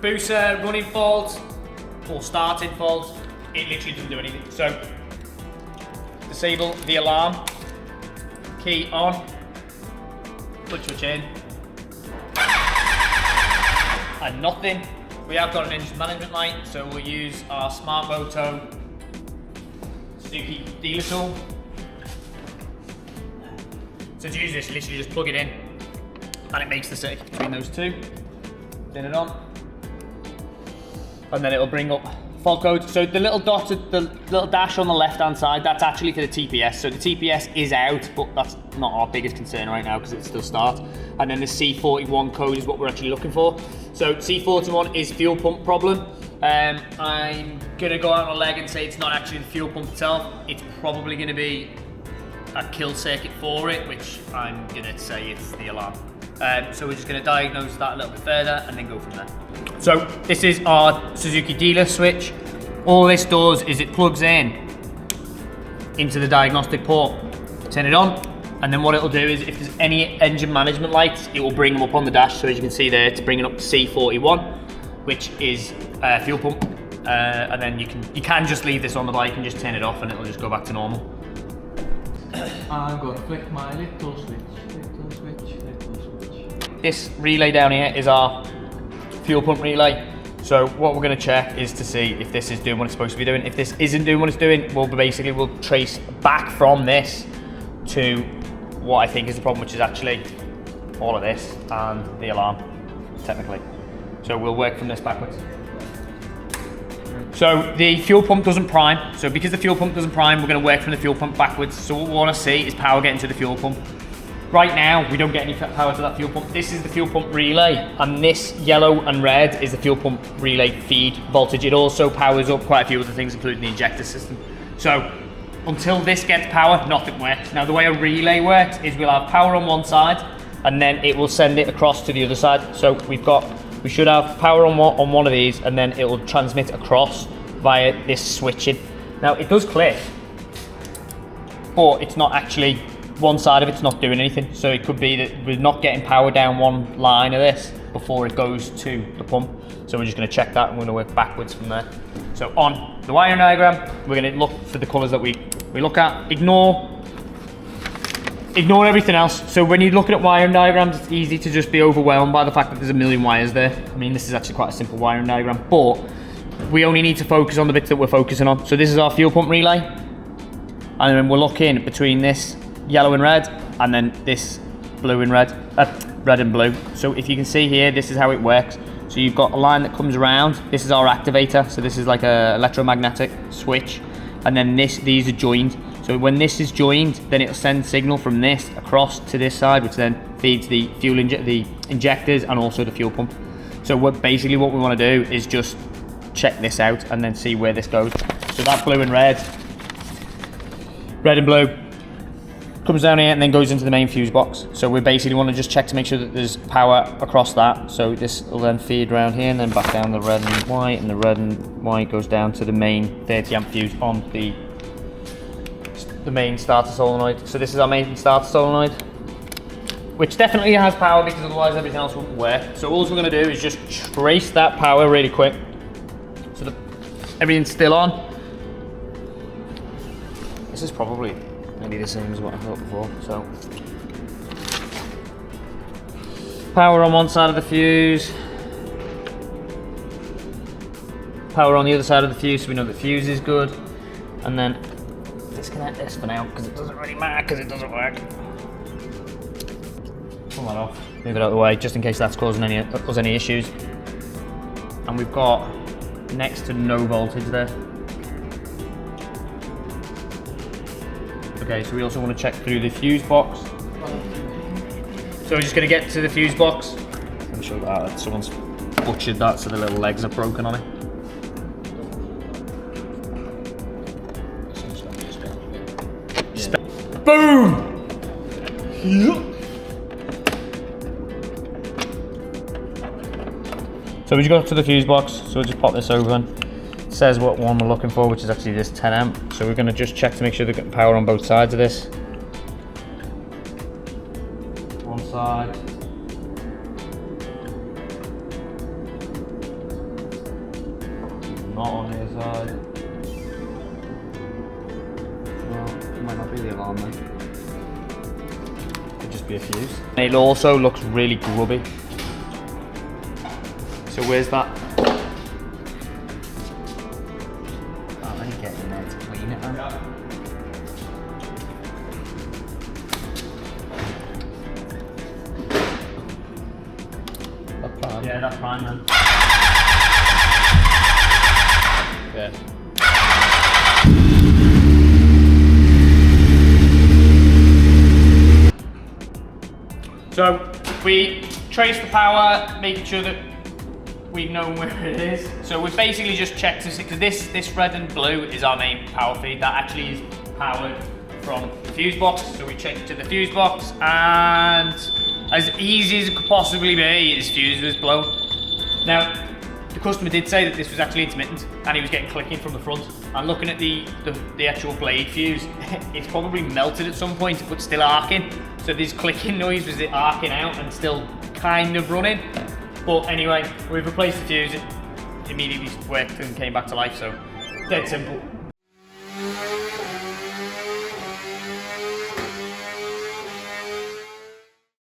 Hayabusa running fault or starting fault, it literally doesn't do anything. So disable the alarm, key on, put switch in, and nothing. We have got an engine management light, so we'll use our Smart Moto Suzuki dealer tool. So to use this, you literally just plug it in and it makes the circuit between those two. Turn it on. And then it'll bring up fault code. So the little dot, the little dash on the left hand side, that's actually for the TPS. So the TPS is out, but that's not our biggest concern right now because it still starts. And then the C41 code is what we're actually looking for. So C41 is fuel pump problem. I'm gonna go out on a leg and say it's not actually the fuel pump itself. It's probably gonna be a kill circuit for it, which I'm gonna say it's the alarm. So we're just gonna diagnose that a little bit further and then go from there. So this is our Suzuki dealer switch. All this does is it plugs in into the diagnostic port, turn it on, and then what it'll do is if there's any engine management lights, it will bring them up on the dash. So as you can see there, it's bringing up C41, which is fuel pump. And then you can just leave this on the bike and just turn it off and it'll just go back to normal. I'm going to flick my little switch. This relay down here is our fuel pump relay. So what we're going to check is to see if this is doing what it's supposed to be doing. If this isn't doing what it's doing, we'll trace back from this to what I think is the problem, which is actually all of this and the alarm, technically. So we'll work from this backwards. So the fuel pump doesn't prime. So because the fuel pump doesn't prime, we're going to work from the fuel pump backwards. So what we want to see is power getting to the fuel pump. Right now, we don't get any power to that fuel pump. This is the fuel pump relay, and this yellow and red is the fuel pump relay feed voltage. It also powers up quite a few other things, including the injector system. So until this gets power, nothing works. Now the way a relay works is we'll have power on one side, and then it will send it across to the other side. So we should have power on one of these, and then it will transmit across via this switching. Now it does click, but it's not actually, one side of it's not doing anything. So it could be that we're not getting power down one line of this before it goes to the pump. So we're just going to check that and we're going to work backwards from there. So on the wiring diagram, we're going to look for the colours that we look at. Ignore everything else. So when you're looking at wiring diagrams, it's easy to just be overwhelmed by the fact that there's a million wires there. I mean, this is actually quite a simple wiring diagram, but we only need to focus on the bits that we're focusing on. So this is our fuel pump relay, and then we're looking between this yellow and red, and then this blue and red, red and blue. So if you can see here, this is how it works. So you've got a line that comes around. This is our activator. So this is like a electromagnetic switch, and then these are joined. So when this is joined, then it'll send signal from this across to this side, which then feeds the the injectors and also the fuel pump. So basically what we want to do is just check this out and then see where this goes. So that blue and red and blue, comes down here and then goes into the main fuse box. So we basically want to just check to make sure that there's power across that. So this will then feed around here and then back down the red and white, and the red and white goes down to the main 30 amp fuse on the main starter solenoid. So this is our main starter solenoid, which definitely has power because otherwise everything else wouldn't work. So all we're going to do is just trace that power really quick. So that everything's still on. This is probably maybe the same as what I thought before. So power on one side of the fuse, power on the other side of the fuse, so we know the fuse is good, and then disconnect this for now because it doesn't really matter because it doesn't work. Pull that off, move it out of the way just in case that's causing us any issues. And we've got next to no voltage there. Okay, so we also want to check through the fuse box. So we're just going to get to the fuse box. I'm sure that someone's butchered that so the little legs are broken on it. Boom! So we just got to the fuse box, so we'll just pop this open. It says what one we're looking for, which is actually this 10 amp. So we're going to just check to make sure they're getting power on both sides of this. One side. not on the side. Well, it might not be the alarm then. Could just be a fuse. It also looks really grubby. So where's that? Oh, let me get in there to clean it then. Yeah, that's fine then. Yeah. So we trace the power, making sure that we've known where it is. So we basically just checked to see, because this red and blue is our main power feed. That actually is powered from the fuse box. So we checked to the fuse box, and as easy as it could possibly be, his fuse was blown. Now, the customer did say that this was actually intermittent, and he was getting clicking from the front. And looking at the actual blade fuse, it's probably melted at some point, but still arcing. So this clicking noise was it arcing out and still kind of running. But anyway, we've replaced the fuse, it immediately worked and came back to life, so dead simple.